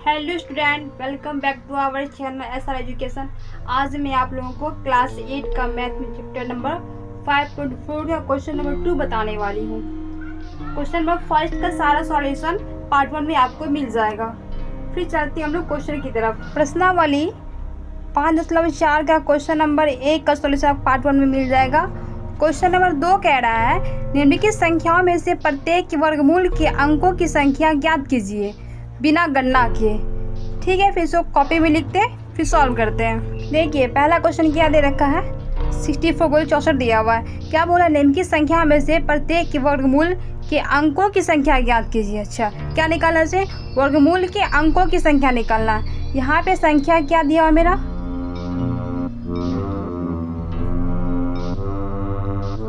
Hello student, welcome back to our channel SR education. आज मैं आप लोगों को क्लास 8 का मैथ में चैप्टर नंबर 5.4 का क्वेश्चन नंबर 2 बताने वाली हूँ। क्वेश्चन नंबर फर्स्ट का सारा सॉल्यूशन पार्ट 1 में आपको मिल जाएगा। फिर चलते हैं हम लोग क्वेश्चन की तरफ। प्रश्नावली 5.4 का क्वेश्चन नंबर 1 का सॉल्यूशन पार्ट 1 में मिल जाएगा। क्वेश्चन नंबर 2 कह रहा है निम्नलिखित संख्याओं में से प्रत्येक के वर्गमूल के अंकों की संख्या ज्ञात कीजिए बिना गणना किए। ठीक है, फिर इसको कॉपी में लिखते हैं, फिर सॉल्व करते हैं। देखिए पहला क्वेश्चन क्या दे रखा है, 64 बोल 64 दिया हुआ है। क्या बोला, निम्नलिखित संख्या में से प्रत्येक के वर्गमूल के अंकों की संख्या ज्ञात कीजिए। अच्छा, क्या निकालना से वर्गमूल के अंकों की संख्या निकालना। यहाँ पे संख्या क्या दिया हुआ मेरा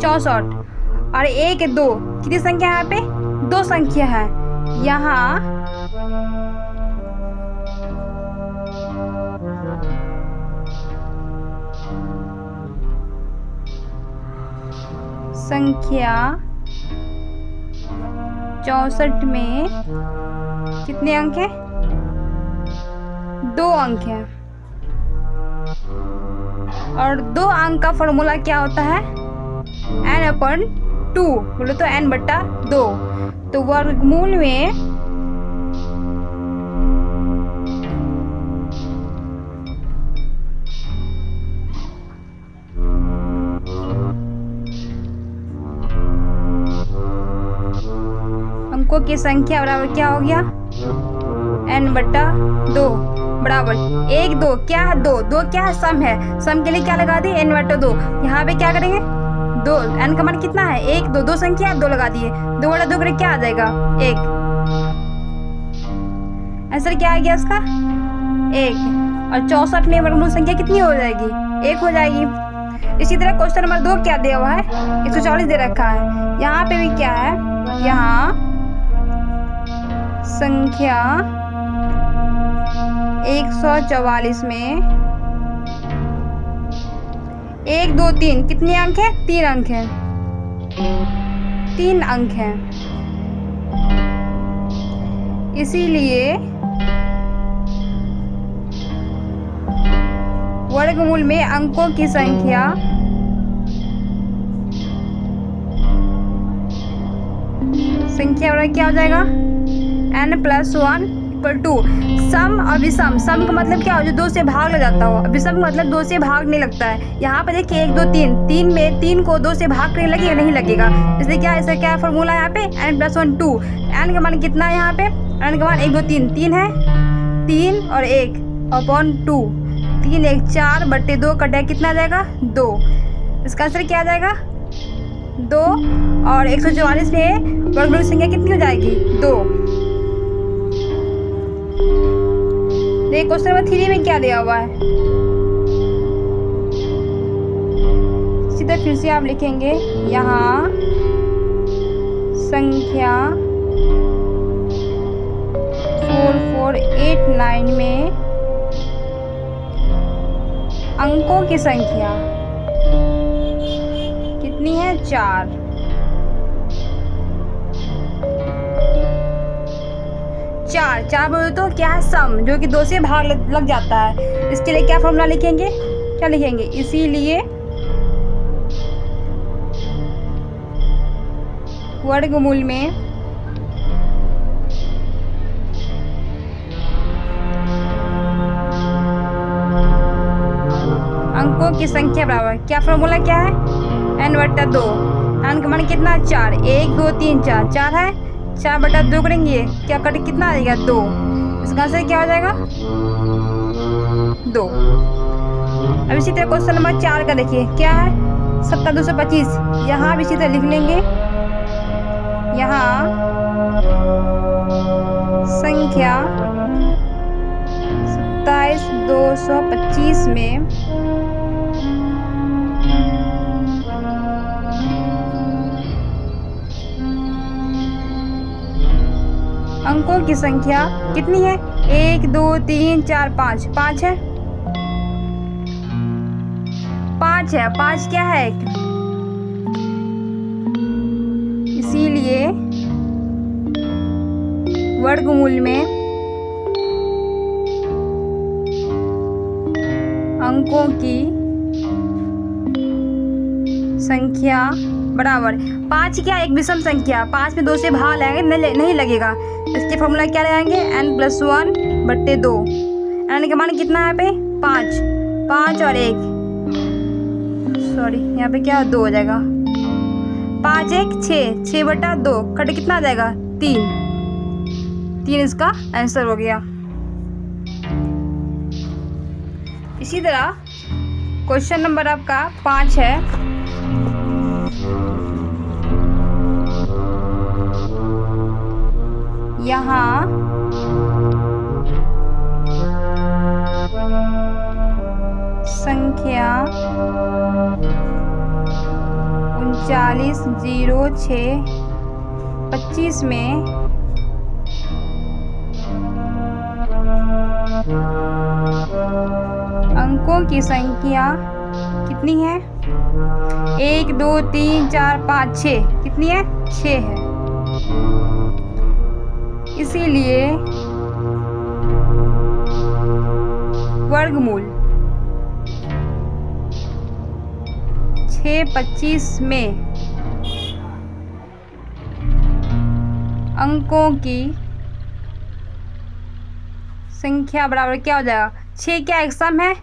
64 और 1 2 कितनी संख्या है, यहाँ पे 2 संख्या है। यहाँ संख्या 64 में कितने अंक हैं, 2 अंक हैं। और 2 अंक का फॉर्मूला क्या होता है, n/2। बोलो तो n/2। तो वर्गमूल में अंकों की संख्या बराबर क्या हो गया, n/2 बराबर 1 2 क्या है, 2 2 क्या है, सम है। सम के लिए क्या लगा दिए n/2। यहाँ पे क्या करेंगे, 2 n का मान कितना है 1 2 2 संख्या है, 2 लगा दिए। 2/2 करे क्या आ जाएगा 1। आंसर क्या आ गया इसका 1। और 64 में वर्गमूल संख्या कितनी हो जाएगी, 1 हो जाएगी। इसी तरह क्वेश्चन नंबर 2 क्या दिया हुआ है, 140 दे रखा है। यहाँ पे भी क्या है, यहाँ संख्या 144 में 1 2 3 कितने अंक हैं, 3 अंक हैं, 3 अंक हैं। इसीलिए वर्गमूल में अंकों की संख्या क्या हो जाएगा n+1 = 2। सम और विषम, सम का मतलब क्या हो, जो 2 से भाग लग जाता हो। विषम का मतलब 2 से भाग नहीं लगता है। यहाँ पर देखिए 1 2 3 3 में 3 को 2 से भाग करने लगेगा, नहीं लगेगा। इसलिए क्या, ऐसा क्या फॉर्मूला है यहाँ पे n+1 2। n का मान कितना है, यहाँ पे n का मान 1 2 3 3 है, 3 और 1/2। 3 1 4/2 कटा कितना आ जाएगा 2। इसका आंसर क्या आ जाएगा 2। और 144 में वर्गमूल संख्या कितनी हो जाएगी 2। देखिए क्वेश्चन नंबर 3 में क्या दिया हुआ है, सीधा फिर से आप लिखेंगे। यहाँ संख्या 4489 में अंकों की संख्या कितनी है, 4। चार बोले तो क्या है, सम, जो कि 2 से भाग लग जाता है। इसके लिए क्या फॉर्मूला लिखेंगे, क्या लिखेंगे, इसीलिए वर्गमूल में अंकों की संख्या बराबर क्या, फॉर्मूला क्या है n/2। n का मान कितना 4, 1 2 3 4 4 है, 4/2 करेंगे क्या, कट कितना आ जाएगा 2। इसका आंसर क्या हो जाएगा 2। अब इसी तरह क्वेश्चन नंबर 4 का देखिए क्या है, 7 2 25। यहाँ भी इसी तरह लिख लेंगे। यहाँ संख्या 27 225 में अंकों की संख्या कितनी है, 1 2 3 4 5 5 है, 5 है। 5 क्या है, इसीलिए वर्गमूल में अंकों की संख्या बराबर 5 क्या एक विषम संख्या, 5 में 2 से भाग लगाएंगे नहीं लगेगा, इसके फॉर्मूला क्या लगाएंगे n+1/2। n का मान कितना है यहाँ पे 5 और 1 सॉरी यहाँ पे क्या 2 हो जाएगा, 5 1 6 6/2 कट कितना आ जाएगा 3 इसका आंसर हो गया। इसी तरह क्वेश्चन नंबर आपका 5 है। यहाँ संख्या 390625 में अंकों की संख्या कितनी है 1 2 3 4 5 6 कितनी है 6 है। इसीलिए वर्गमूल 625 में अंकों की संख्या बराबर क्या हो जाएगा 6 क्या एक सम है,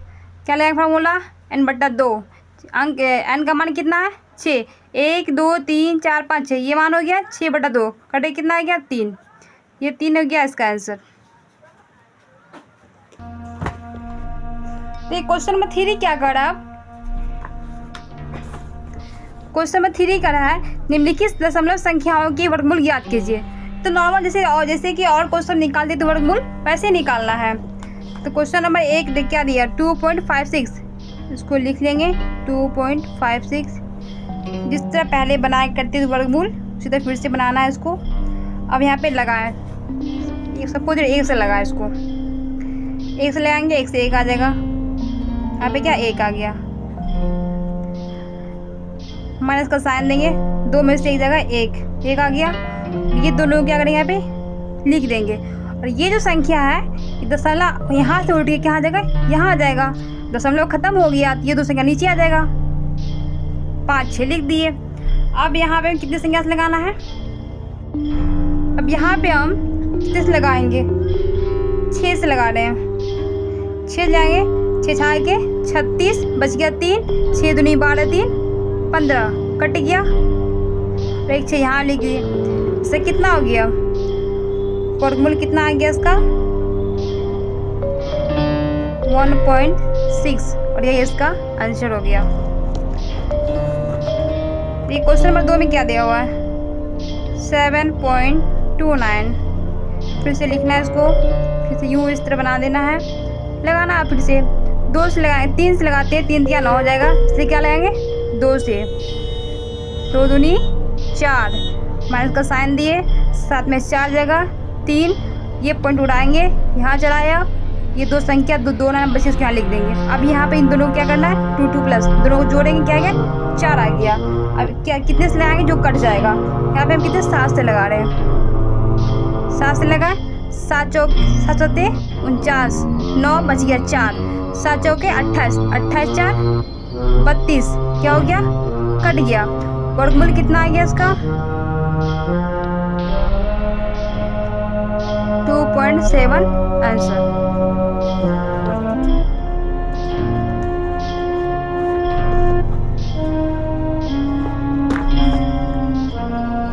क्या लगेगा फार्मूला n/2। अंक n का मान कितना है 6 1 2 3 4 5 6 ये मान हो गया 6/2 कटे कितना आ गया 3, ये 3 हो गया इसका आंसर। तो क्वेश्चन नंबर 3 क्या कर रहा है, क्वेश्चन नंबर 3 कर रहा है निम्नलिखित दशमलव संख्याओं की वर्गमूल ज्ञात कीजिए। तो नॉर्मल जैसे कि और क्वेश्चन निकालते तो वर्गमूल वैसे निकालना है। तो क्वेश्चन नंबर 1 क्या दिया 2.56, इसको लिख लेंगे 2.56। जिस तरह पहले बनाया करते थे वर्गमूल उसी तरह फिर से बनाना है इसको। अब यहाँ पे लगाएं सबको 1 से लगाए, इसको 1 से लगाएंगे 1 से 1 आ जाएगा, यहाँ पे क्या 1 आ गया, माइनस का साइन देंगे 2 में से 1 जगह 1 आ गया। ये दोनों क्या करेंगे यहाँ पे लिख देंगे। और ये जो संख्या है दशमलव यहाँ से उल्ट के क्या आ जाएगा यहाँ आ जाएगा, दशमलव खत्म हो गया ये 2 संख्या नीचे आ जाएगा। 5 6 लिख दिए। अब यहाँ पे हम कितनी संख्या से लगाना है, अब यहाँ पे हम कितने से लगाएंगे 6 से लगा रहे हैं, 6 जाएंगे 6 छाए के 36 बच गया 3 6 दूनी 12 3 15 कट गया, 1 6 यहाँ लिख दिए। इससे कितना हो गया फॉर्मूला कितना आ गया इसका 1.6 और यही इसका आंसर हो गया। ये क्वेश्चन नंबर 2 में क्या दिया हुआ है 7.29। फिर से लिखना है इसको, फिर से यूँ इस तरह बना देना है, लगाना है फिर से 2 से लगाए 3 से लगाते हैं 3 दिया 9 हो जाएगा, इसलिए क्या लगाएंगे 2 से 2 दूनी 4 माइनस का साइन दिए, साथ में 4 जगह 3 ये पॉइंट उड़ाएंगे यहाँ चलाया, ये 2 संख्या 2 नंबर से उसको यहाँ लिख देंगे। अब यहाँ पे इन दोनों को क्या करना है 2 2 प्लस दोनों को जोड़ेंगे क्या गया 4 आ गया। अब क्या कितने से लगाएंगे जो कट जाएगा, यहाँ पे हम कितने 7 से लगा रहे हैं, 7 से लगाए 7 चौक 7 7 49 9 बच गया 4 7 चौके 28 28 4 32 क्या हो गया कट गया। वर्गमूल कितना आ गया इसका 2.7 आंसर।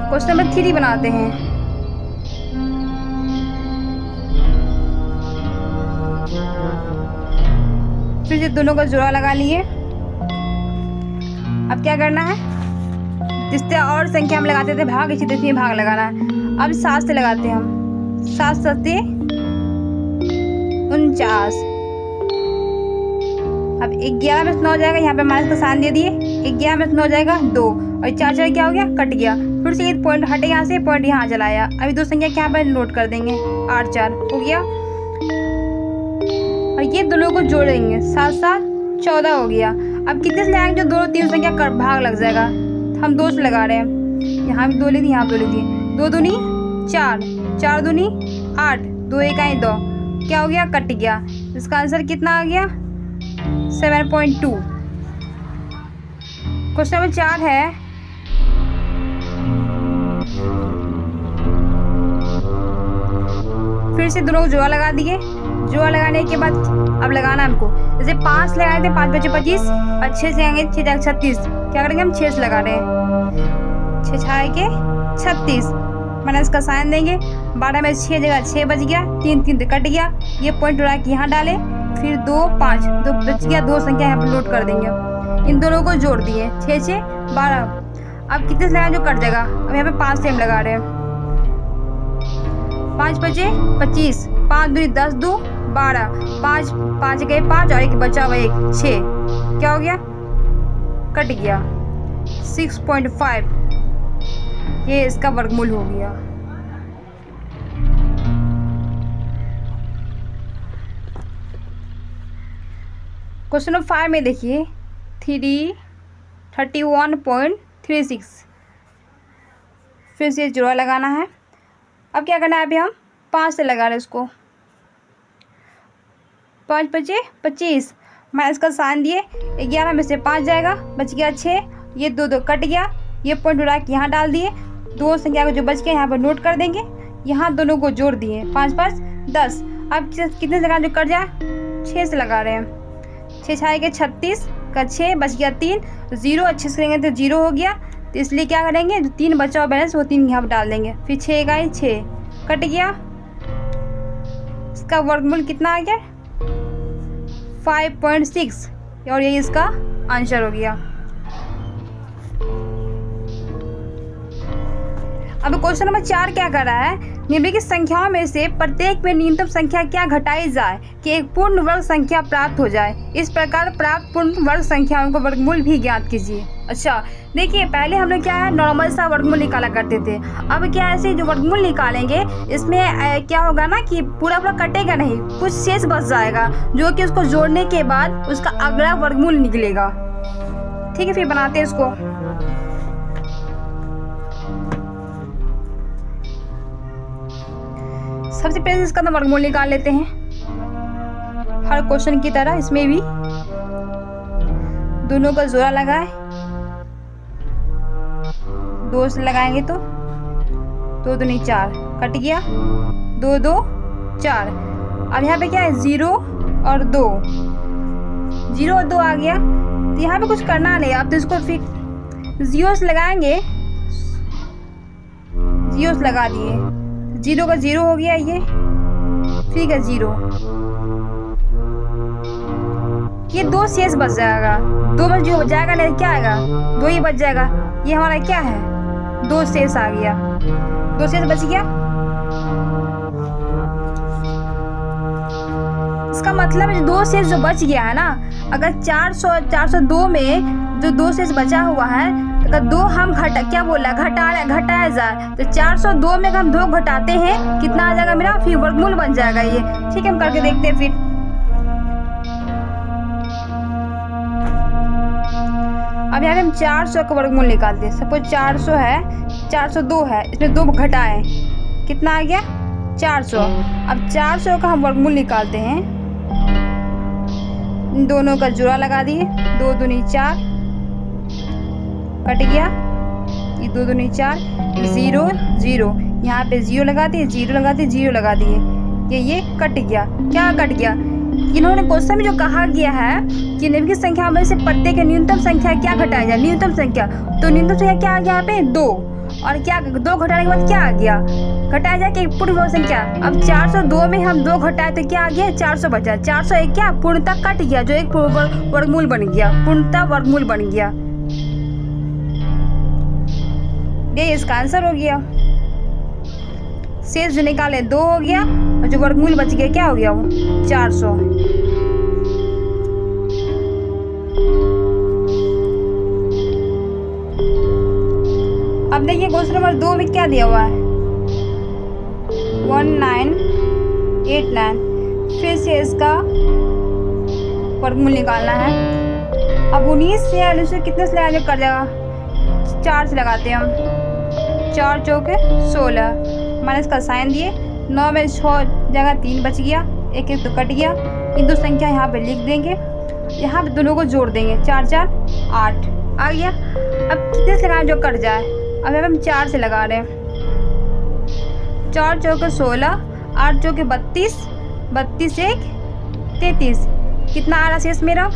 क्वेश्चन नंबर 3 बनाते हैं। फिर से दोनों का जोड़ा लगा लिए। अब क्या करना है जिस तरह और संख्या हम लगाते थे भाग इसी तरह भाग लगाना है। अब 7 से लगाते हैं हम 7 7 49। अब 11 में 9 हो जाएगा, यहाँ पे माइनस का साइन दे दिए 11 में 9 हो जाएगा 2 और 4 4 क्या हो गया कट गया। फिर से एक पॉइंट हटे यहाँ से पॉइंट यहाँ चलाया। अभी 2 संख्या क्या पे नोट कर देंगे 8 4 हो गया और ये दोनों को जोड़ेंगे 7 7 14 हो गया। अब कितने से लगाएंगे जो 2 3 संख्या का भाग लग जाएगा, हम 2 से लगा रहे हैं, यहाँ भी 2 ले दिए यहाँ 2 ले दिए 2 दूनी 4 4 दूनी 8 2 1 2 क्या हो गया कट गया। इसका आंसर कितना आ गया 7.2। क्वेश्चन नंबर 4 है फिर से दोनों को जोड़ा लगा दिए। जोड़ा लगाने के बाद अब लगाना हमको, जैसे 5 लगाए थे 5 बचे 25 और 6 से लगाएंगे 6 जाएगा 36। क्या करेंगे हम 6 से लगा रहे हैं, 6 छाए के 36 मैंने इसका साइन देंगे। 12 में 6 जगह 6 बच गया, 3 3 तो कट गया। ये पॉइंट उड़ा के यहाँ डाले, फिर 2 5 2 बच गया, 2 संख्या यहाँ पर नोट कर देंगे। इन दोनों को जोड़ दिए 6 6 12। अब कितने से लगाए जो कट जाएगा। अब यहाँ पे 5 से हम लगा रहे हैं, 5 बचे 25, 5 दूनी 10 2 12, 5 5 गए 5 और एक बचा हुआ 1 6। क्या हो गया, कट गया 6.5। ये इसका वर्गमूल हो गया। क्वेश्चन नंबर 5 में देखिए 31.36। फिर से जोड़ा लगाना है। अब क्या करना है, अभी हम 5 से लगा रहे हैं इसको। 5 बचे 25 मैं इसका साइन दिए, 11 में से 5 जाएगा, बच गया 6। ये 2 2 कट गया, ये पॉइंट उड़ा के यहाँ डाल दिए। 2 संख्या को जो बच गया यहाँ पर नोट कर देंगे। यहाँ दोनों को जोड़ दिए 5 5 10। अब कितने जगह जो कट जाए, 6 से लगा रहे हैं। 6 छाए के 36 का 6 बच गया 3, 0 अच्छे से करेंगे तो 0 हो गया। तो इसलिए क्या करेंगे, जो 3 बचा हुआ बैलेंस वो 3 यहाँ पर डाल देंगे। फिर 6 का 6 कट गया, इसका वर्गमूल कितना आ गया 5.6 और यही इसका आंसर हो गया। अब क्वेश्चन नंबर 4 क्या कर रहा है, निम्नलिखित संख्याओं में से प्रत्येक में न्यूनतम संख्या क्या घटाई जाए कि एक पूर्ण वर्ग संख्या प्राप्त हो जाए। इस प्रकार प्राप्त पूर्ण वर्ग संख्याओं का वर्गमूल भी ज्ञात कीजिए। अच्छा देखिए, पहले हम लोग क्या है नॉर्मल सा वर्गमूल निकाला करते थे। अब क्या ऐसे जो वर्गमूल निकालेंगे इसमें क्या होगा ना कि पूरा पूरा कटेगा नहीं, कुछ शेष बच जाएगा जो कि उसको जोड़ने के बाद उसका अगला वर्गमूल निकलेगा। ठीक है, फिर बनाते हैं इसको। सबसे पहले इसका तो वर्गमूल निकाल लेते हैं, हर क्वेश्चन की तरह इसमें भी दोनों का जोड़ा लगाए। 2 से लगाएंगे तो 2 दूनी 4 कट गया, 2 2 4। अब यहाँ पे क्या है 0 और 2, 0 और 2 आ गया। तो यहाँ पे कुछ करना नहीं, अब तो इसको फिर 0 से लगाएंगे, 0 से लगा दिए, 0 का 0 हो गया ये, फिर का 0। ये 2 शेष बच जाएगा, 2 में 0 बच जाएगा, नहीं क्या आएगा 2 ही बच जाएगा। ये हमारा क्या है 2 शेष आ गया, 2 शेष बच गया। इसका मतलब है 2 शेष जो बच गया है ना, अगर 402 में जो 2 शेष बचा हुआ है, अगर 2 हम घटाया जाए तो 402 में हम 2 घटाते हैं कितना आ जाएगा मेरा, फिर वर्गमूल बन जाएगा ये। ठीक है, हम करके देखते हैं फिर। अब यहाँ पे हम 400 का वर्गमूल निकालते हैं। सपोज 400 है, 402 है, इसमें 2 घटाएं, कितना आ गया 400। अब 400 का हम वर्गमूल निकालते हैं, इन दोनों का जोड़ा लगा दिए, 2 दूनी 4 कट गया, ये 2 दूनी 4, 0 0 यहाँ पे 0 लगा दिए, 0 लगा दिए, 0 लगा दिए, ये कट गया। क्या कट गया, इन्होंने क्वेश्चन में जो कहा गया है कि निम्नलिखित संख्या में से प्रत्येक न्यूनतम संख्या क्या घटाया जाए, न्यूनतम संख्या, तो न्यूनतम संख्या क्या आ गया यहाँ पे 2, और क्या 2 घटाने के बाद क्या आ गया, घटाया जाए कि पूर्ण वर्ग संख्या। अब 402 में हम 2 घटाए तो क्या आ गया 400 बचा, 401 क्या पूर्णतः कट गया, जो एक वर्गमूल बन गया, पूर्णतः वर्गमूल बन गया। ये इसका आंसर हो गया। शेष जो निकाले 2 हो गया, और जो वर्गमूल बच गया क्या हो गया वो 400। अब देखिए क्वेश्चन नंबर 2 में क्या दिया हुआ है 1989। फिर से इसका वर्गमूल निकालना है। अब 19 से 19 कितने से लगाने कर जाएगा, 4 से लगाते हैं हम, 4 चौके 16 माइनस का साइन दिए, 9 में 6 जगह 3 बच गया, 1 1 तो कट गया। इन 2 संख्या यहाँ पे लिख देंगे। यहाँ पे दोनों को जोड़ देंगे, 4 4 8 आ गया। अब कितने से लगाएं जो कट जाए, अब हम 4 से लगा रहे हैं। 4 चौके 16, 8 चौके 32, 32 1 33, कितना आ रहा शेष मेरा?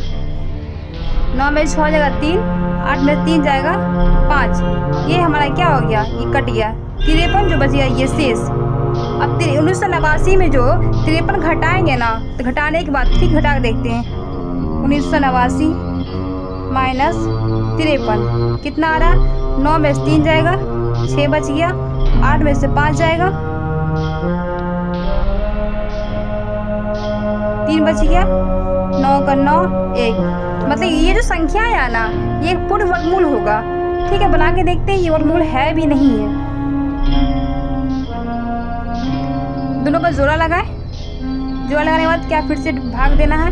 9 में 6 जाएगा 3, 8 में 3 जाएगा 5, ये हमारा क्या हो गया, ये कट गया। 53 जो बच गया ये शेष। अब 1989 में जो 53 घटाएंगे ना, तो घटाने के बाद ठीक घटा के देखते हैं। 1989 माइनस 53 कितना आ रहा? 9 में से 3 जाएगा, 6 बच गया, 8 में से 5 जाएगा, 3 बच गया, 9 का 9 1। मतलब ये जो संख्या है ना, ये एक पूर्ण वर्गमूल होगा। ठीक है, बना के देखते हैं, ये वर्गमूल है भी नहीं है। दोनों का जोड़ा लगाएं। जोड़ा लगाने के बाद क्या फिर से भाग देना है,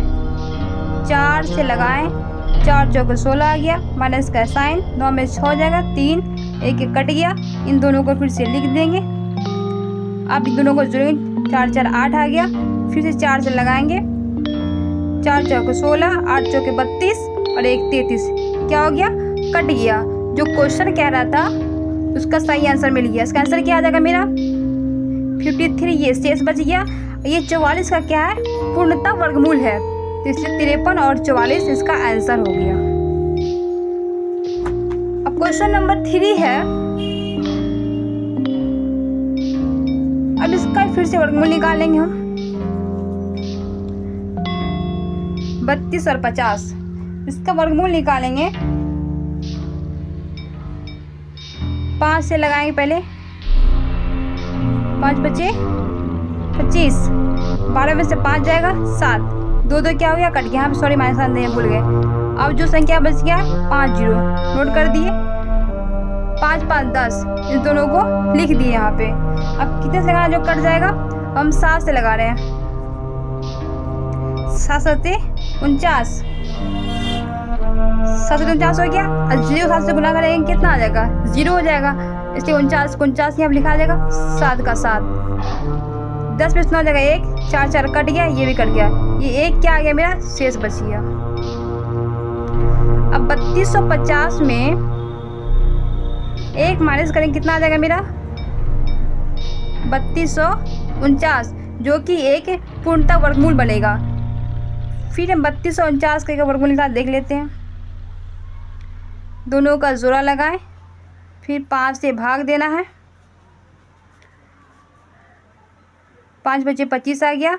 4 से लगाएं। 4 चौके 16 आ गया, माइनस का साइन, 9 में 6 जाएगा 3, 1 1 कट गया। इन दोनों को फिर से लिख देंगे। अब इन दोनों को जोड़ेंगे, 4 4 8 आ गया, फिर से 4 से लगाएंगे। 4 चौके 16, 8 चौके 32 और 1 33, क्या हो गया, कट गया। जो क्वेश्चन कह रहा था उसका सही आंसर मिल गया। इसका आंसर क्या आ जाएगा मेरा? 53, ये शेष बच गया। ये 44 का क्या है, पूर्णतः वर्गमूल है, तो इसलिए 53 और 44 इसका आंसर हो गया। अब क्वेश्चन नंबर 3 है। अब इसका फिर से वर्गमूल निकालेंगे हम। 32 और 50, इसका वर्गमूल निकालेंगे। 5 से लगाएंगे पहले, 5 बचे 25, 12 में से 5 जाएगा 7, 2 2 क्या हो गया, कट गया। हम सॉरी माइनस देने भूल गए। अब जो संख्या बच गया 5 0 नोट कर दिए। 5 5 10, इस दोनों को लिख दिए यहाँ पे। अब कितने से लगाना जो कट जाएगा, हम 7 से लगा रहे हैं। 7 7 49, 7 49 हो गया। और 0 7 से गुना करेंगे कितना आ जाएगा, 0 हो जाएगा, इसलिए 49 49 यहाँ लिखा जाएगा 7 का 7। 10 में 9 जाएगा 1, 4 4 कट गया, ये भी कट गया। ये 1 क्या आ गया मेरा, शेष बच गया। अब 3250 में 1 माइनस करेंगे, कितना आ जाएगा मेरा, 3249, जो कि एक पूर्णतः वर्गमूल बनेगा। फिर हम 3249 का वर्गमूल निकाल देख लेते हैं। दोनों का जोड़ा लगाएं, फिर 5 से भाग देना है। 5 बचे 25 आ गया,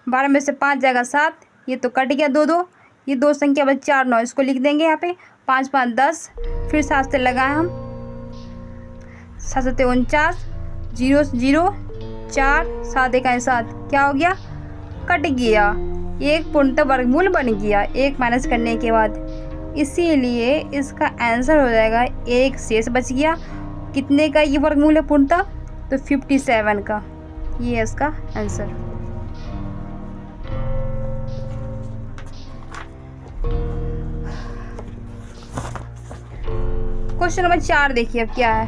12 में से 5 जाएगा 7, ये तो कट गया 2 2, ये 2 संख्या बच 4 9, इसको लिख देंगे यहाँ पे। 5 5 10, फिर 7 से लगाएं हम। 7 7 49, 0 0 4, 7 1 7, क्या हो गया, कट गया। एक पूर्णतः वर्गमूल बन गया 1 माइनस करने के बाद, इसीलिए इसका आंसर हो जाएगा 1 शेष बच गया। कितने का ये वर्गमूल है पूर्णतः, तो 57 का, ये है इसका आंसर। क्वेश्चन नंबर 4 देखिए अब क्या है।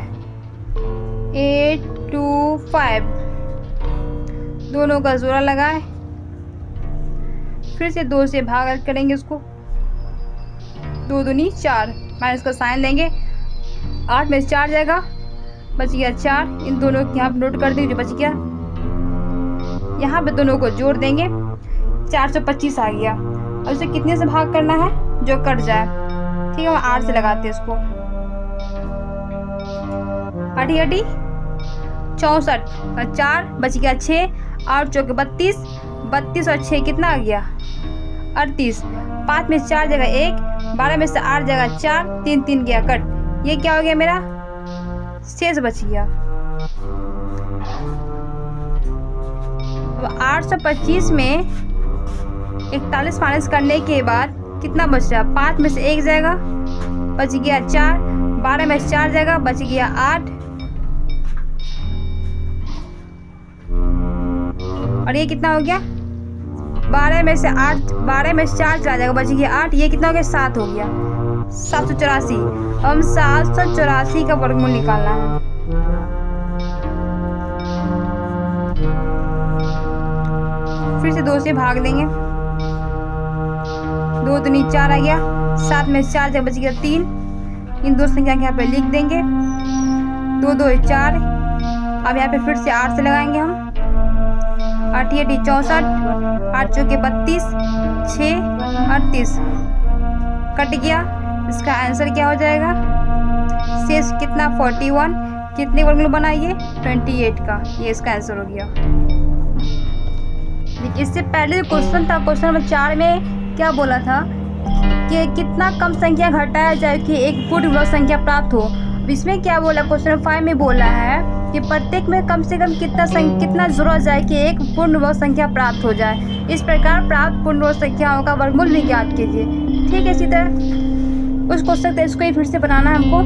8 2 5, दोनों का जोड़ा लगाए, फिर से 2 से भाग करेंगे इसको। 2 दूनी 4, माइनस का साइन देंगे। 8 में से 4 जाएगा, बच गया 4। इन दोनों को यहाँ पर नोट कर देंगे जो बच गया। यहाँ पे दोनों को जोड़ देंगे, 425 आ गया। अब इसे कितने से भाग करना है जो कट जाए, ठीक है, हम 8 से लगाते हैं इसको। 8 8 64 और 4 बच गया 6, 8 चौके 32, 32 और 6 कितना आ गया, 38। 5 में से 4 जगह 1, 12 में से 8 जगह 4, 3 3 गया कट, ये क्या हो गया मेरा, शेष बच गया। अब 825 में 41 माइनस करने के बाद कितना बच रहा, 5 में से 1 जाएगा, बच गया 4, 12 में से 4 जाएगा, बच गया 8, और ये कितना हो गया, 12 में से 4 चला जाएगा, बच गया 8, ये कितना हो गया, 7 हो गया। 784, हम 784 का वर्गमूल निकालना है। फिर से 2 से भाग देंगे, 2 दूनी 4 आ गया, 7 में 4 जब बच गया 3। इन दो संख्या के यहाँ पे लिख देंगे, 2 2 4। अब यहाँ पे फिर से 8 से लगाएंगे हम, 8 8 64, 8 चौके 32, 6 38, कट गया। इसका आंसर क्या हो जाएगा? शेष कितना? 41। कितने वर्गमूल बना ये? 28 का। ये इसका आंसर हो गया। इससे पहले जो क्वेश्चन था, क्वेश्चन नंबर 4 में क्या बोला था कि कितना कम संख्या घटाया जाए कि एक पूर्ण विभक्त संख्या प्राप्त हो। इसमें क्या बोला? क्वेश्चन नंबर 5 में बोला है कि प्रत्येक में कम से कम कितना जोड़ा जाए कि एक पूर्ण विभक्त संख्या प्राप्त हो जाए। इस प्रकार प्राप्त पूर्ण विभक्त संख्याओं का वर्गमूल भी ज्ञात कीजिए। ठीक है, इसी तरह उस क्वेश्चन को इसको ही फिर से बनाना है हमको।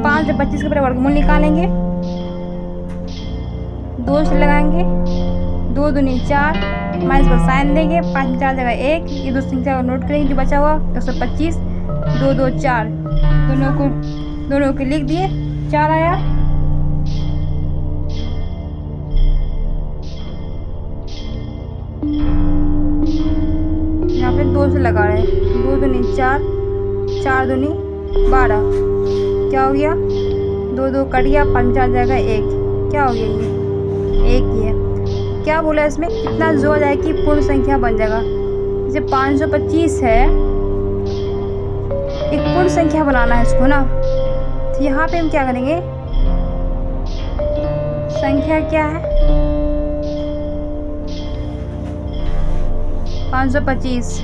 5 से 25 के ऊपर वर्गमूल निकालेंगे, 2 से लगाएंगे, 2 दूनी 4, माइनस पर साइन देंगे, 5 में 4 जगह 1। ये दो संख्या को नोट करेंगे जो बचा हुआ 125, 2 2 4, दोनों को लिख दिए, 4 आया। यहाँ पे 2 से लगा रहे हैं, 2 दूनी 4, 4 दूनी 12, क्या हो गया? 2 2 कट गया, 5 4 जगह 1, क्या हो गया? ये 1 ही है। क्या बोला इसमें? कितना जोड़ा जाए कि पूर्ण संख्या बन जाएगा। जैसे 525 है, एक पूर्ण संख्या बनाना है इसको ना, तो यहाँ पे हम क्या करेंगे? संख्या क्या है? 525।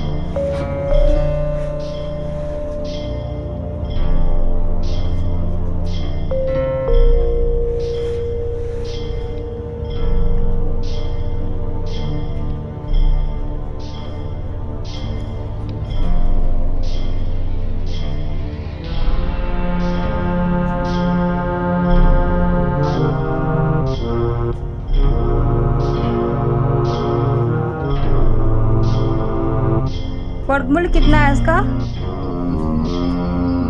वर्गमूल कितना है इसका?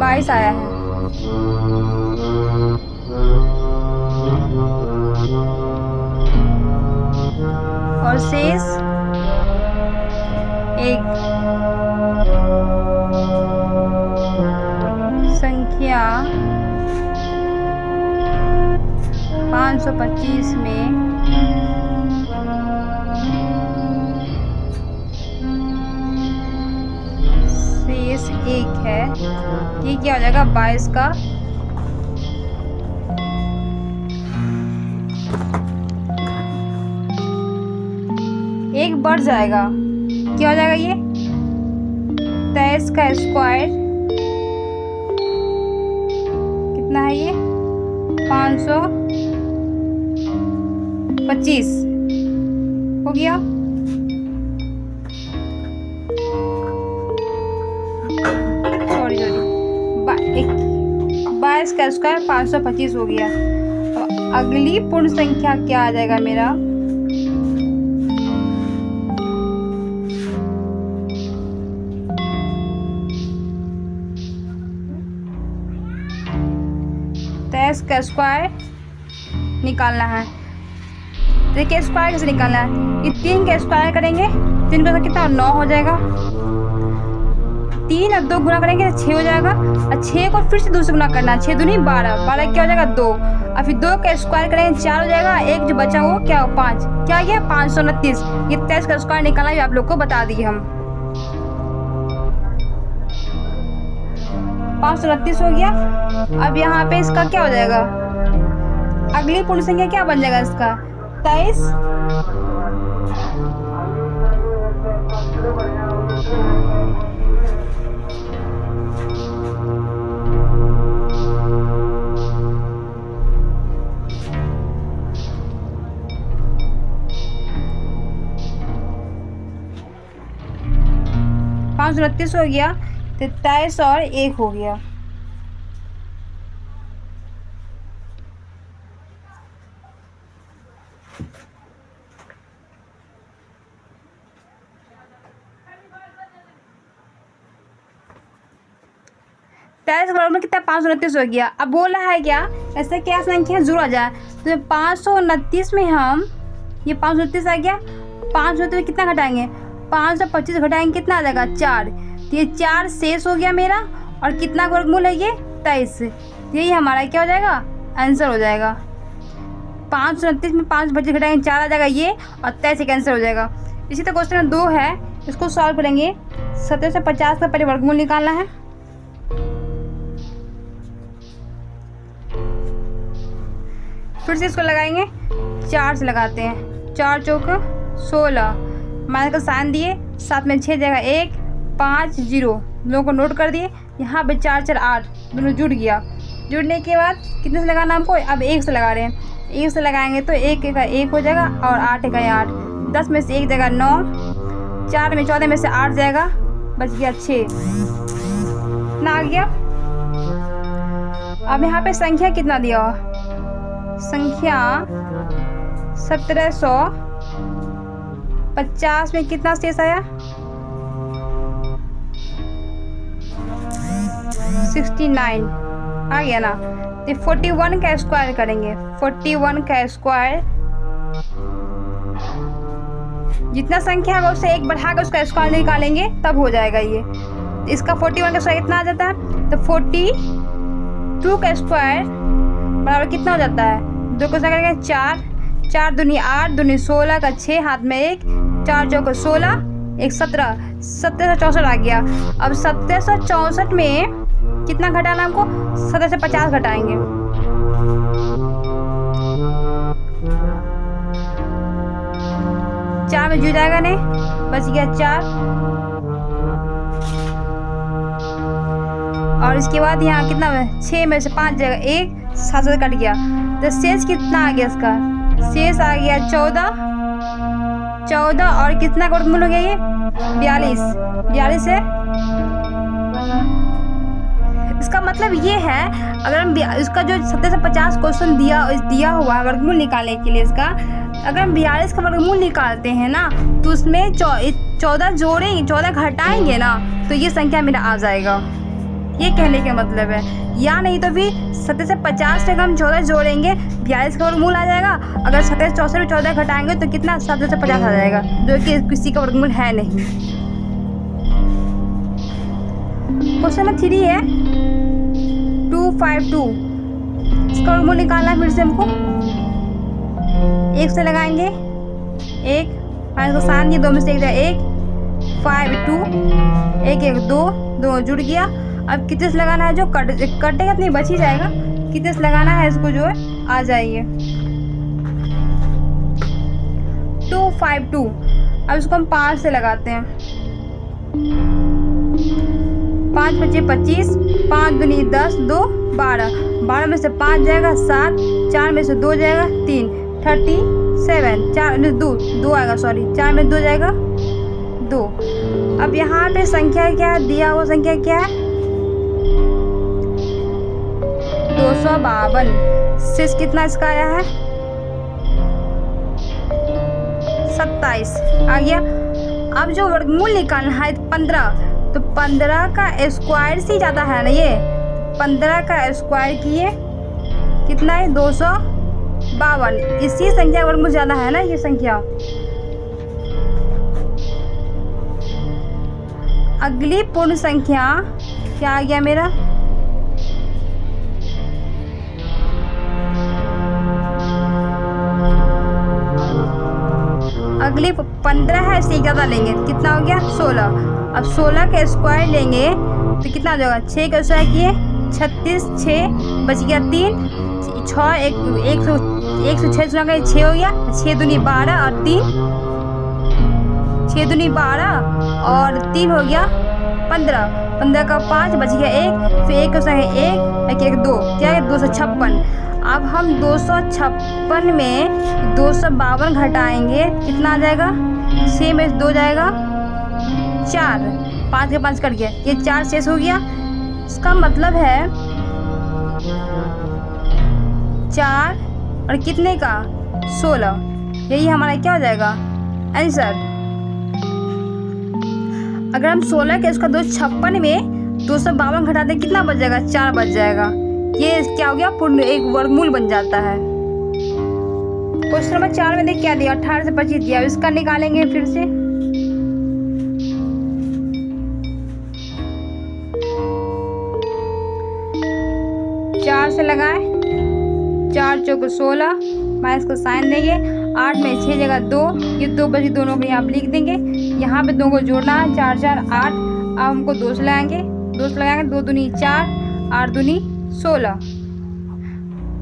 22 आया है। और शेष 1। संख्या 525 में शेष 1 है। ये क्या हो जाएगा? 22 का 1 बढ़ जाएगा, क्या हो जाएगा? ये 23 का स्क्वायर कितना है? ये 525 हो गया। सॉरी 22 का स्क्वायर 525 हो गया। अब अगली पूर्ण संख्या क्या आ जाएगा मेरा? का स्क्वायर निकालना है। देखिए स्क्वायर कैसे निकालना है? ये 3 का स्क्वायर करेंगे, 3 का कितना? 9 हो जाएगा। 3 और 2 गुना करेंगे तो 6 हो जाएगा। और 6 को फिर से 2 से गुना करना है, 6 दूनी 12, 12 क्या हो जाएगा? 2। और फिर 2 का स्क्वायर करेंगे 4 हो जाएगा। 1 जो बचा वो क्या हो? 5। क्या गया? 529। ये 23 का स्क्वायर निकालना भी आप लोग को बता दिए हम। 529 हो गया। अब यहाँ पे इसका क्या हो जाएगा? अगली पूर्ण संख्या क्या बन जाएगा इसका? 23। हो गया, 23 और 1 हो गया। में कितना? 529 हो गया। अब बोला है क्या ऐसे क्या संख्या जुड़ा जाए? तो 529 में हम ये 529 आ गया, 529 में कितना घटाएंगे? 525 घटाएंगे कितना आ जाएगा 4। तो ये 4 शेष हो गया मेरा, और कितना वर्गमूल है ये 23। यही हमारा क्या हो जाएगा आंसर हो जाएगा। 529 में 525 घटाएंगे 4 आ जाएगा ये, और 23 एक आंसर हो जाएगा। इसी तरह क्वेश्चन 2 है, इसको सॉल्व करेंगे। 1750 का पहले वर्गमूल निकालना है। फिर से इसको लगाएंगे, 4 से लगाते हैं। 4 चौक 16, माइनस का साइन दिए, साथ में 6 जाएगा 1 5 0, दोनों को नोट कर दिए। यहाँ पे 4 4 8 दोनों जुड़ गया। जुड़ने के बाद कितने से लगाना हमको, अब 1 से लगा रहे हैं। 1 से लगाएंगे तो 1 का 1 हो जाएगा, और 8 का 8। 10 में से 1 जाएगा 9, 4 में 14 में से 8 जाएगा, बच गया 6। कितना आ गया। अब यहाँ पे संख्या कितना दिया हुआ, संख्या 1750 में कितना शेष आया 69 आ गया ना। तो 41 का स्क्वायर करेंगे। 41 का स्क्वायर, जितना संख्या होगा उससे 1 बढ़ाकर उसका स्क्वायर निकालेंगे तब हो जाएगा ये। तो इसका 41 का स्क्वायर कितना आ जाता है, तो 42 का स्क्वायर बराबर कितना हो जाता है, 2 को करेंगे 4, 4 दूनी 8, दूनी 16 का 6, हाथ में 1, 4 चौक 16, 1 17, 1764 आ गया। अब 1764 में कितना घटाना हमको, 1750 घटाएंगे। चार में जुड़ जाएगा नहीं, बच गया 4। और इसके बाद यहाँ कितना 6 में से 5 जाएगा 1, 7 से कट गया। तो शेष कितना आ गया इसका, शेष आ गया 14। और कितना वर्गमूल हो गया ये 42 है। इसका मतलब ये है, अगर हम इसका जो 1750 क्वेश्चन दिया हुआ है वर्गमूल निकालने के लिए, इसका अगर हम 42 का वर्गमूल निकालते हैं ना, तो उसमें 14 जोड़ेंगे, 14 घटाएंगे ना, तो ये संख्या मेरा आ जाएगा। ये कहने का मतलब है, या नहीं तो फिर 1750 से हम 14 जोड़ेंगे, 42 का वर्गमूल आ जाएगा। अगर 1764 में 14 घटाएंगे तो कितना 1750 आ जाएगा, जो कि किसी का वर्गमूल है नहीं। क्वेश्चन नंबर 3 है 252, इसका वर्गमूल निकालना है। फिर से हमको 1 से लगाएंगे, 1 5 को साइन दिए, 2 में से 1 जाए 1, 5 2, 1 1 2 जुड़ गया। अब कितने से लगाना है, जो कटेगा नहीं बच ही जाएगा। कितने से लगाना है इसको, जो है आ जाइए 252। अब इसको हम 5 से लगाते हैं। 5 5 25, 5 दूनी 10, 2 12, 12 में से 5 जाएगा 7, 4 में से 2 जाएगा 3, 37, 4 में 2 आएगा, सॉरी 4 में 2 जाएगा 2। अब यहाँ पे संख्या क्या है, दिया हुआ संख्या क्या है 252। शेष कितना इसका आया है 27 आ गया। अब जो वर्गमूल निकालना है 15, तो 15 का स्क्वायर से ज़्यादा है ना ये, 15 का स्क्वायर किए कितना है 252। इसी संख्या वर्गमूल ज़्यादा है ना ये संख्या। अगली पूर्ण संख्या क्या आ गया मेरा, अगली 15 है, इससे ज़्यादा लेंगे कितना हो गया 16। अब 16 का स्क्वायर लेंगे तो कितना हो जाएगा, 6 का स्क्वायर किए 36, 6 बच गया 3, 6 106 6 हो गया, 6 दूनी 12 और 3, 6 दूनी 12 और 3 हो गया 15, 15 का 5 बच गया 1, फिर 1 का स्क्वायर 1 2, क्या है 256। अब हम 256 में 252 घटाएंगे, कितना आ जाएगा, 6 में 2 जाएगा 4, 5 के 5 कट गया, ये 4 शेष हो गया। इसका मतलब है 4 और कितने का 16, यही हमारा क्या हो जाएगा आंसर। अगर हम 16 के इसका 256 में 252 घटा दें, कितना बच जाएगा 4 बच जाएगा। ये क्या हो गया, पूर्ण एक वर्गमूल बन जाता है। क्वेश्चन नंबर 4 में देख क्या दिया, 18 से 25 दिया। इसका निकालेंगे फिर से से लगाएं, 4 चौक 16, माइनस का साइन देंगे। 8 में 6 जगह 2, ये 2 बची, दोनों को यहाँ पे लिख देंगे। यहाँ पे 2 को जोड़ना है, 4 4 8। अब हमको 2 से लगाएंगे, 2 से लगाएंगे, 2 दूनी 4, 8 दूनी 16।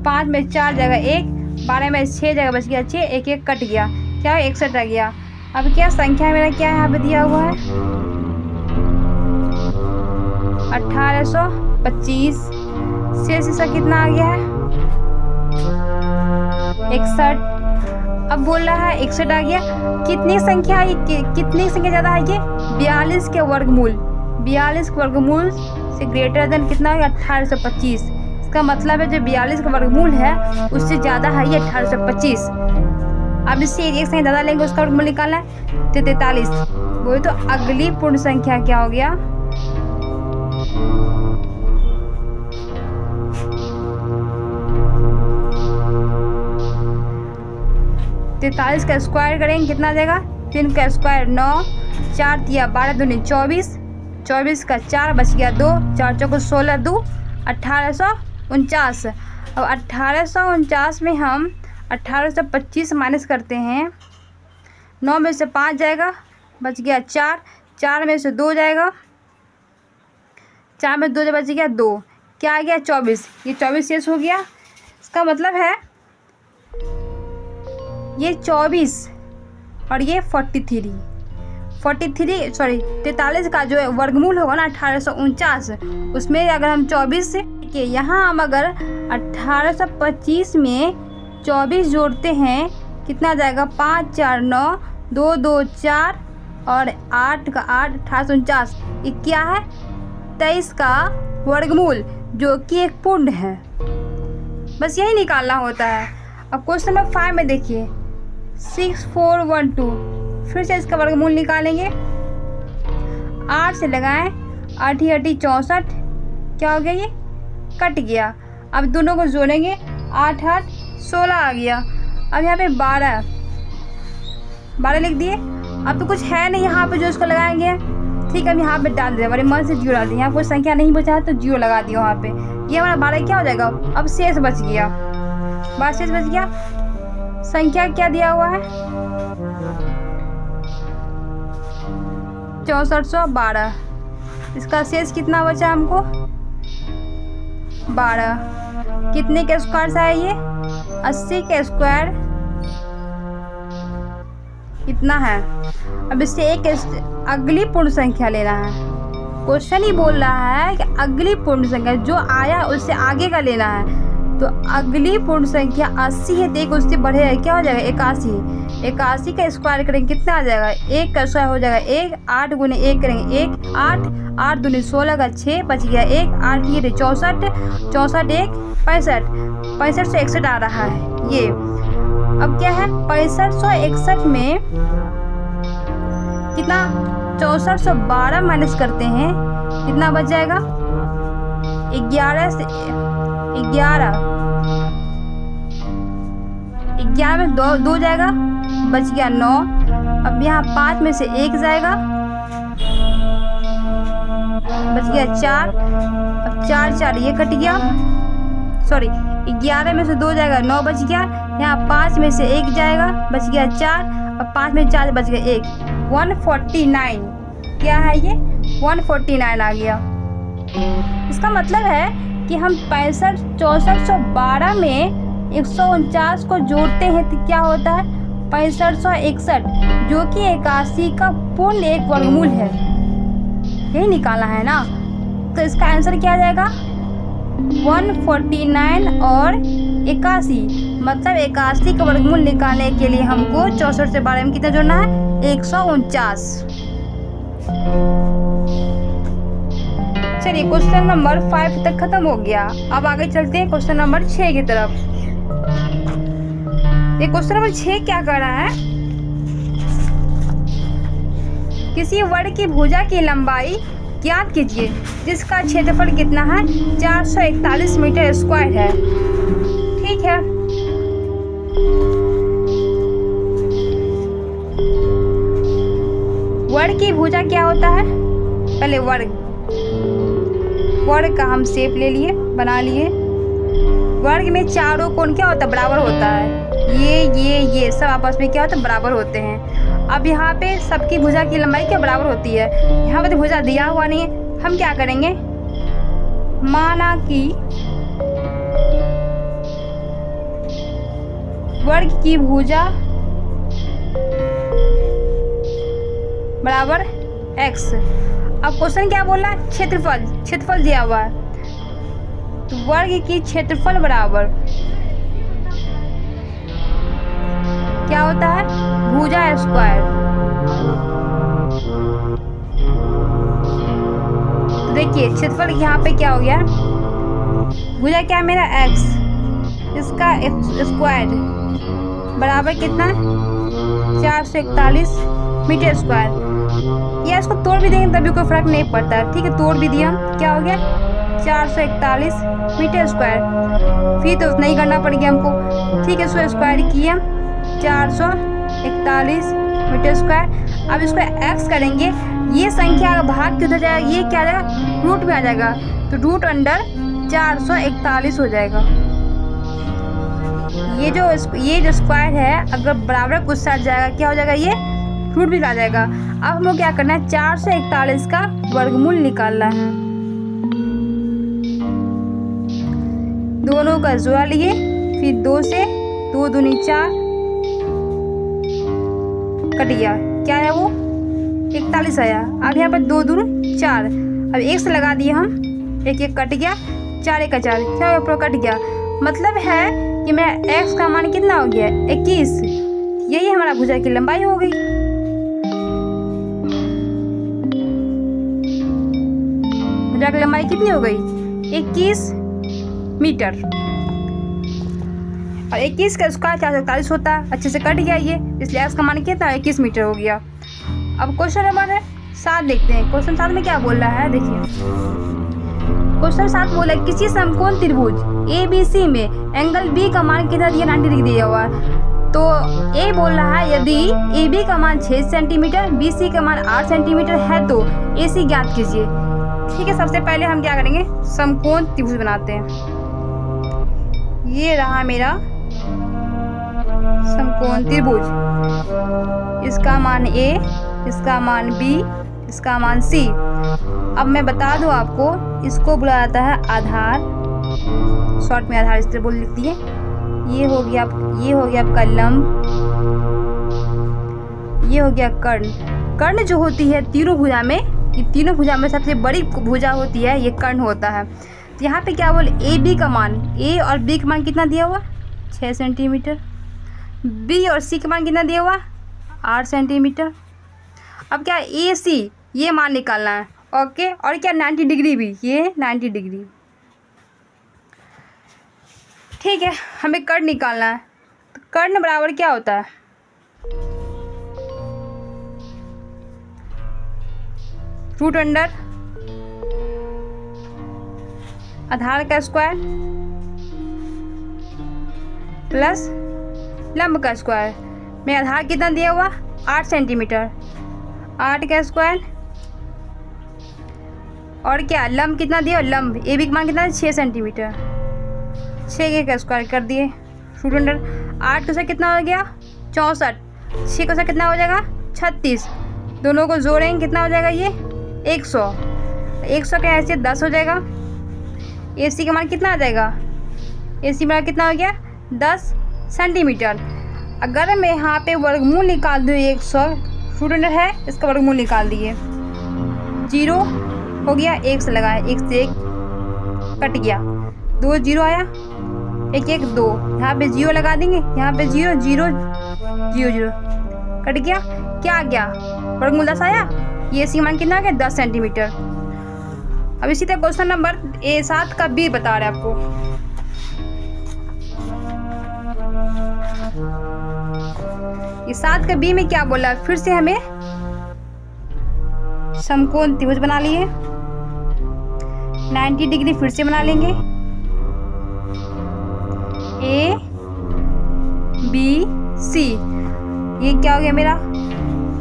5 में 4 जगह 1, 12 में 6 जगह बच गया 6, 1 1 कट गया, क्या 61 आ गया। अब क्या संख्या मेरा क्या यहाँ पे दिया हुआ है, 1825। शेष इसका कितना आ गया है, 61। अब बोल रहा है 61 आ गया। कितनी संख्या है, कितनी संख्या ज़्यादा है ये, 42 के वर्गमूल। 42 के वर्गमूल से ग्रेटर देन कितना हो गया, 1825। इसका मतलब है जो 42 का वर्गमूल है उससे ज़्यादा है ये 1825। अब इससे एक संख्या ज़्यादा लेंगे, उसका वर्गमूल निकालना है, 43। वही तो अगली पूर्ण संख्या क्या हो गया, 43 का स्क्वायर करेंगे, कितना देगा, 3 का स्क्वायर 9, 4 तिया 12 दूनी 24, 24 का 4 बच गया 2, 4 चौको 16, 2 1849। अब 1849 में हम 1825 माइनस करते हैं, 9 में से 5 जाएगा, बच गया 4, 4 में से 2 जाएगा, 4 में 2 बच गया 2, क्या आ गया 24। ये 24 शेष हो गया। इसका मतलब है ये 24 और ये 43 का जो वर्गमूल होगा ना 1849, उसमें अगर हम 24 के यहाँ हम अगर 1825 में 24 जोड़ते हैं, कितना जाएगा, 5 4 9, 2 2 4 और 8 का 8, 1849। ये क्या है, 23 का वर्गमूल जो कि एक पूर्ण है। बस यही निकालना होता है। अब क्वेश्चन नंबर 5 में देखिए, 6412, फिर से इसका वर्गमूल निकालेंगे, 8 से लगाएं, 8 8 64, क्या हो गया, ये कट गया। अब दोनों को जोड़ेंगे, 8 8 16 आ गया। अब यहाँ पे 12 लिख दिए। अब तो कुछ है नहीं यहाँ पे जो इसको लगाएंगे, ठीक है, हम यहाँ पे डाल दें, बड़े मन से 0 डाल दें। यहाँ कोई संख्या नहीं बचा है तो 0 लगा दिया वहाँ पे। ये हमारा 12 क्या हो जाएगा, अब शेष बच गया, 12 शेष बच गया। संख्या क्या दिया हुआ है, 6412। इसका शेष कितना बचा हमको, 12। कितने के स्क्वायर से है ये, 80 के स्क्वायर इतना है। अब इससे एक अगली पूर्ण संख्या लेना है। क्वेश्चन ही बोल रहा है कि अगली पूर्ण संख्या जो आया उससे आगे का लेना है। तो अगली पूर्ण संख्या 80 है, तो एक उससे बढ़ेगा, क्या हो जाएगा, 81। 81 का स्क्वायर करेंगे, कितना आ जाएगा, 1 का स्क्वायर हो जाएगा 1, 8 गुने 1 करेंगे 1, 8 8 दूनी 16 का 6 बच गया 1, 8 ये 64, 64 1 65, 65 से 61 आ रहा है ये। अब क्या है, 6561 में कितना, 6412 माइनस करते हैं, कितना बच जाएगा, 11 से 11 में 2 जाएगा, बच गया 9। अब यहाँ 5 में से 1 जाएगा, बच गया 4। अब 4 4 ये कट गया, सॉरी 11 में से 2 जाएगा, 9 बच गया। यहाँ 5 में से 1 जाएगा, बच गया 4। अब 5 में 4 बच गया 1, 149। क्या है ये, 149 आ गया। इसका मतलब है कि हम 6412 में 149 को जोड़ते हैं तो क्या होता है, 6561, जो कि 81 का पूर्ण एक वर्गमूल है। यही निकालना है ना, तो इसका आंसर क्या आ जाएगा, 149 और 81। मतलब 81 का वर्गमूल निकालने के लिए हमको 64 से 12 में कितना जोड़ना है, 149। चलिए क्वेश्चन नंबर 5 तक खत्म हो गया। अब आगे चलते हैं क्वेश्चन नंबर 6 की तरफ। ये क्वेश्चन नंबर 6 क्या कर रहा है, किसी वर्ग की भुजा की लंबाई ज्ञात कीजिए जिसका क्षेत्रफल कितना है, 441 मीटर स्क्वायर है। ठीक है, वर्ग की भुजा क्या होता है, पहले वर्ग का हम शेप ले लिए, बना लिए। वर्ग में चारों कोण क्या होता है, बराबर होता है। ये सब आपस में क्या होता है, बराबर होते हैं। अब यहाँ पे सबकी भुजा की लंबाई क्या बराबर होती है। यहाँ पे तो भुजा दिया हुआ नहीं है, हम क्या करेंगे, माना कि वर्ग की भुजा बराबर x। अब क्वेश्चन क्या बोल रहा है, क्षेत्रफल दिया हुआ है, तो वर्ग की क्षेत्रफल बराबर क्या होता है, भुजा स्क्वायर। तो देखिए क्षेत्रफल यहाँ पे क्या हो गया, भुजा क्या है मेरा x, इसका स्क्वायर बराबर कितना, 441 मीटर स्क्वायर। या इसको तोड़ भी देंगे तभी कोई फर्क नहीं पड़ता है, ठीक है। तोड़ भी दिया, क्या हो गया, 441 मीटर स्क्वायर। फिर तो उतना ही करना पड़ गया हमको, ठीक है। इसको स्क्वायर किया 441 मीटर स्क्वायर। अब इसको x करेंगे, ये संख्या का भाग कितना जाएगा, ये क्या आ जाएगा, रूट में आ जाएगा, तो रूट अंडर 441 हो जाएगा। ये जो स्क्वायर है अगर बराबर कुछ साथ जाएगा क्या हो जाएगा, ये रूट भी आ जाएगा। अब हम लोग क्या करना है, 441 का वर्गमूल निकालना है। दोनों का जोड़ा लिए, फिर 2 से 2 दूनी 4 कट गया, क्या है वो 41 आया। अब यहाँ पर 2 दूनी 4, अब 1 से लगा दिए हम, 1 कट गया, 4 1 4, क्या पूरा कट गया। मतलब है कि मेरा x का मान कितना हो गया, 21। यही हमारा भुजा की लंबाई हो गई। भुजा की लंबाई कितनी हो गई, 21 मीटर। और 21 का स्क्वायर 441 होता है, अच्छे से कट गया ये, इसलिए x का मान कितना 21 मीटर हो गया। अब क्वेश्चन नंबर 7 देखते हैं। क्वेश्चन 7 में क्या बोल रहा है, देखिए क्वेश्चन 7 बोला किसी समकोण त्रिभुज ABC में एंगल B का मान कितना दिया, 90 डिग्री दिया हुआ है। तो A बोल रहा है यदि AB का मान 6 सेंटीमीटर, BC का मान 8 सेंटीमीटर है तो AC ज्ञात कीजिए। ठीक है, सबसे पहले हम क्या करेंगे, समकोण त्रिभुज बनाते हैं। ये रहा मेरा समकोण त्रिभुज, इसका मान A, इसका मान B, इसका मान C। अब मैं बता दूं आपको, इसको बुलाया जाता है आधार, शॉर्ट में आधार इस तरह बोल लिखती है। ये हो गया आपका लंब, ये हो गया कर्ण। कर्ण जो होती है तीनों भुजा में, ये तीनों भुजा में सबसे बड़ी भुजा होती है, ये कर्ण होता है। तो यहाँ पे क्या बोले, AB का मान, A और B का मान कितना दिया हुआ, 6 सेंटीमीटर। B और C का मान कितना दिया हुआ, 8 सेंटीमीटर। अब क्या AC ये मान निकालना है, ओके। और क्या 90 डिग्री भी, ये 90 डिग्री, ठीक है। हमें कर्ण निकालना है, तो कर्ण बराबर क्या होता है, रूट अंडर आधार का स्क्वायर प्लस लंब का स्क्वायर। में आधार कितना दिया हुआ, 8 सेंटीमीटर, 8 का स्क्वायर, और क्या लंब कितना दिया, लंब AB का मान कितना है, 6 सेंटीमीटर, 6 का स्क्वायर कर दिए, रूट अंडर 8 का कितना हो गया, 64, 6 का कितना हो जाएगा, 36। दोनों को जोड़ेंगे कितना हो जाएगा, ये 100, 100 का हैसियत 10 हो जाएगा। AC का मान कितना आ जाएगा, AC मान कितना हो गया, 10 सेंटीमीटर। अगर मैं यहाँ पे वर्गमूल निकाल दूँ 100, रूट अंडर है, इसका वर्गमूल निकाल दिए, 0 हो गया, 1 से लगाया, 1 से 1 कट गया, 2 0 आया, 1 1 2, यहाँ पे 0 लगा देंगे, यहाँ पे 0 0 0 0 कट गया, क्या आ गया, वर्गमूल 10 आया। ये सी मान कितना आ गया, 10 सेंटीमीटर। अब इसी तरह क्वेश्चन नंबर 7 का B बता रहे आपको। ये 7 का B में क्या बोला, फिर से हमें समकोण त्रिभुज बना लिए, 90 डिग्री फिर से बना लेंगे, A B C। ये क्या हो गया मेरा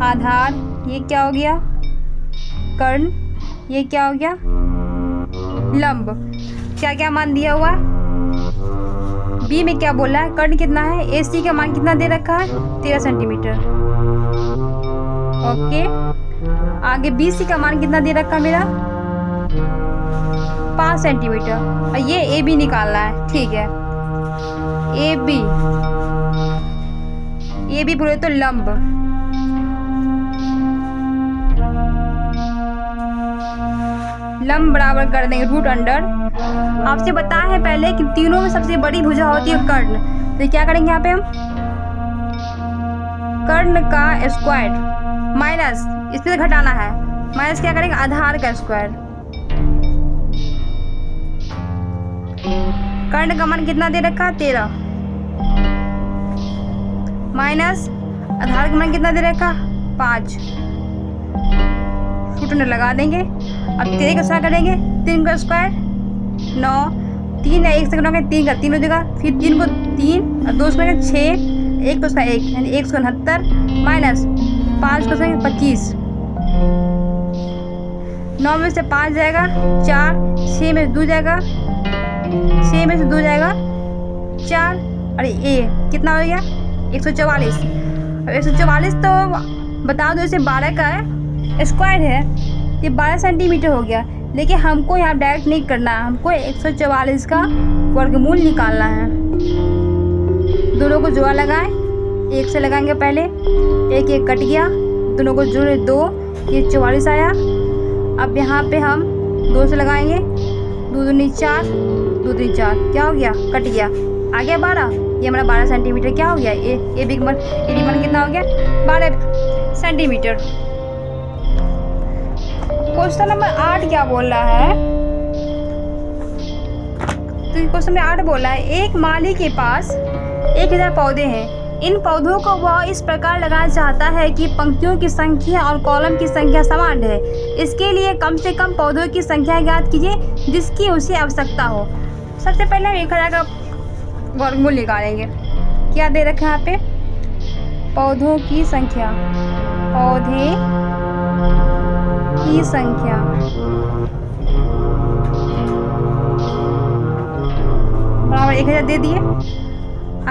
आधार, ये क्या हो गया कर्ण, ये क्या हो गया लंब। क्या क्या मान दिया हुआ, बी में क्या बोला है, कर्ण कितना है, ए सी का मान कितना दे रखा है, 13 सेंटीमीटर। ओके, आगे बी सी का मान कितना दे रखा है मेरा, 5 सेंटीमीटर। और ये ए बी निकालना है, ठीक है। ए बी बोले तो लंब, बराबर कर देंगे रूट अंडर। आपसे बताया है पहले कि तीनों में सबसे बड़ी भुजा होती है कर्ण, तो क्या करेंगे यहाँ पे हम, कर्ण का स्क्वायर माइनस, इसमें से घटाना है, माइनस क्या करेंगे, आधार का स्क्वायर। कर्ण का मान कितना दे रखा है, 13, माइनस आधार का मान कितना दे रखा, 5, रूट अंडर लगा देंगे। अब 13 का स्क्वायर करेंगे, 3 का स्क्वायर 9, 3 है 1 से करोगे 3 का 3 हो जाएगा, फिर 3 को 3 और 2 स्क्वायर 6, 1 को स्क्वायर 1 यानी 169 माइनस 5 को स्क्वायर 25, 9 में से 5 जाएगा 4, 6 में से 2 जाएगा 4, और ये कितना हो गया 144। अब 144 तो बता दो इसे 12 का स्क्वायर है, ये 12 सेंटीमीटर हो गया, लेकिन हमको यहाँ डायरेक्ट नहीं करना है, हमको 144 का वर्गमूल निकालना है। दोनों को जोड़ा लगाएं, 1 से लगाएंगे पहले, 1 1 कट गया, दोनों को जोड़े 2, ये 44 आया। अब यहाँ पे हम 2 से लगाएंगे, 2 दूनी 4, 2 दूनी 4, क्या हो गया, कट गया, आ गया 12, ये हमारा 12 सेंटीमीटर क्या हो गया, ए बी मन कितना हो गया, 12 सेंटीमीटर। क्वेश्चन नंबर 8 क्या बोल रहा है, तो क्वेश्चन में 8 बोला है, एक माली के पास 1000 पौधे हैं, इन पौधों को वह इस प्रकार लगाना चाहता है कि पंक्तियों की संख्या और कॉलम की संख्या समान है। इसके लिए कम से कम पौधों की संख्या ज्ञात कीजिए जिसकी उसे आवश्यकता हो। सबसे पहले हम 1000 का वर्गमूल निकालेंगे। क्या दे रखा है यहाँ पे, पौधों की संख्या, पौधे की संख्या, बराबर 1000 दे दिए।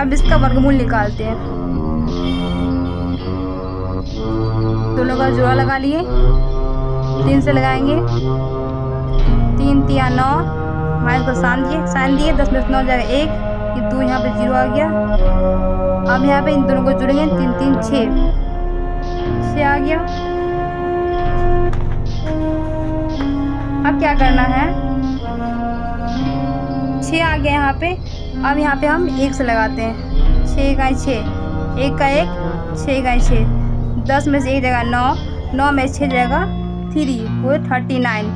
अब इसका वर्गमूल निकालते हैं, दोनों का जोड़ा लगा लिए, 3 से लगाएंगे, 3 3 9, माइनस को साइन दिए, 10 में 9 जाएगा 1, ये 2 यहाँ पे 0 आ गया। अब यहाँ पे इन दोनों को जोड़ेंगे, 3 3 6 आ गया। अब क्या करना है, 6 आ गया यहाँ पे। अब यहाँ पे हम 1 से लगाते हैं, 6 का 6, 1 का 1, 6 का 6, 10 में से 1 जाएगा 9, 9 में 6 जाएगा 3, वो 39,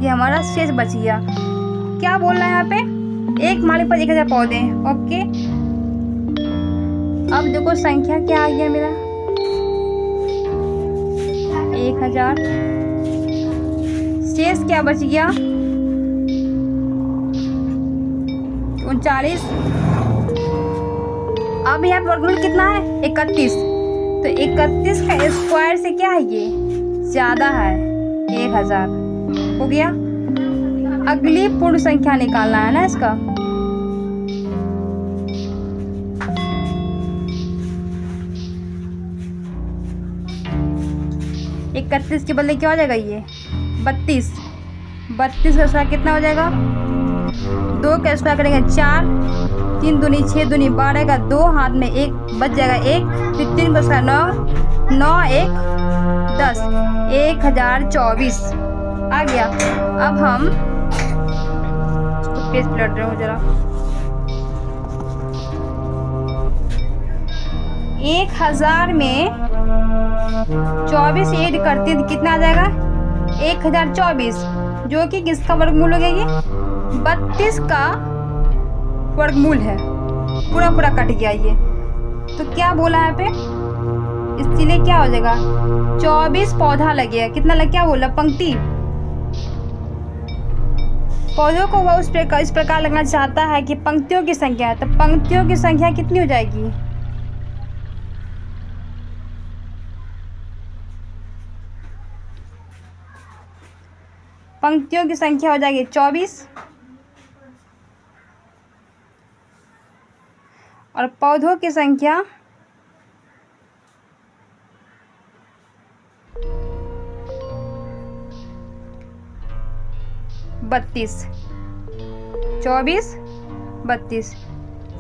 ये हमारा शेष बच गया। क्या बोल रहा है यहाँ पे, एक माली पर 1000 पौधे हैं, ओके। अब देखो संख्या क्या आ गया मेरा, 1000, शेष क्या बच गया, 39। अब यहाँ पर वर्गमूल कितना है, 31, तो 31 का स्क्वायर से क्या है, ये ज्यादा है, 1000 हो गया। अगली पूर्ण संख्या निकालना है ना इसका, इकतीस के बदले क्या हो जाएगा, ये 32, 32 का स्क्वायर कितना हो जाएगा, 2 का स्क्वायर करेंगे 4, 3 दूनी 6 दूनी 12 का 2, हाथ में 1 बच जाएगा 1, फिर 3 का स्क्वायर 9, 9 1 10, 1024 आ गया। अब हम पेज पलट रहे हो जरा, 1000 में 24 ऐड करते हैं कितना आ जाएगा, 1024, जो कि किसका वर्गमूल हो गया, ये 32 का वर्गमूल है, पूरा पूरा कट गया ये। तो क्या बोला है पे, इसलिए क्या हो जाएगा, 24 पौधा लगेगा, कितना लग, क्या बोला, पंक्ति, पौधों को वह इस प्रकार लगना चाहता है कि पंक्तियों की संख्या, तो पंक्तियों की संख्या कितनी हो जाएगी, पंक्तियों की संख्या हो जाएगी 24, और पौधों की संख्या 32, 24, 32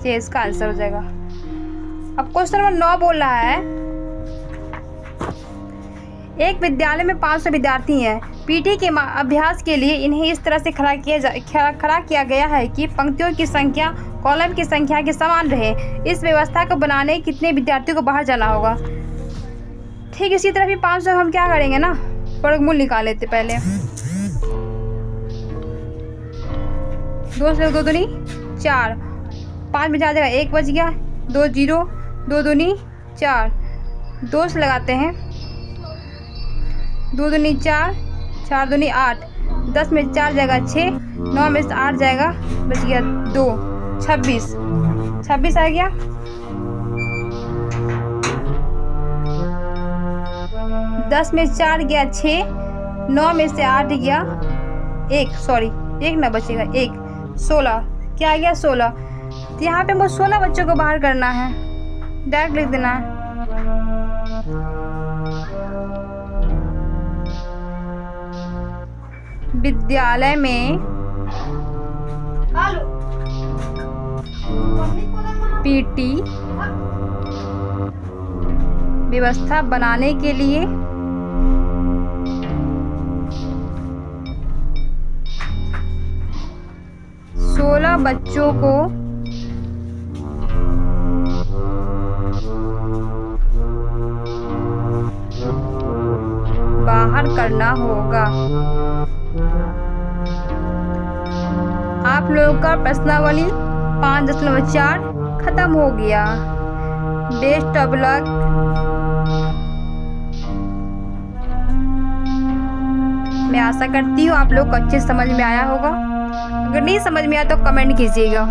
ये इसका आंसर हो जाएगा। अब क्वेश्चन नंबर 9 बोल रहा है, एक विद्यालय में 500 विद्यार्थी हैं। पीटी के अभ्यास के लिए इन्हें इस तरह से खड़ा किया गया है कि पंक्तियों की संख्या कॉलम की संख्या के समान रहे। इस व्यवस्था को बनाने कितने विद्यार्थियों को बाहर जाना होगा। ठीक इसी तरह भी 500 हम क्या करेंगे ना, वर्गमूल निकाल लेते पहले। 2 से 2 दूनी 4, 5 में जा जाएगा 1 बच गया, 2 0, 2 दूनी 4, 2 से लगाते हैं, 2 दूनी 4, 4 दूनी 8, 10 में 4 जाएगा 6, 9 में से 8 जाएगा, बच गया 2, 26, 26 आ गया। 10 में 4 गया 6, 9 में से 8 गया 1, सॉरी 1 ना बचेगा 1, 16 क्या आ गया 16। तो यहाँ पे हमको 16 बच्चों को बाहर करना है, डायरेक्ट लिख देना है। विद्यालय में पीटी व्यवस्था बनाने के लिए 16 बच्चों को बाहर करना होगा। आप लोगों का प्रश्नावली 5.4 खत्म हो गया। Best of luck. मैं आशा करती हूँ आप लोग को अच्छे समझ में आया होगा। अगर नहीं समझ में आया तो कमेंट कीजिएगा।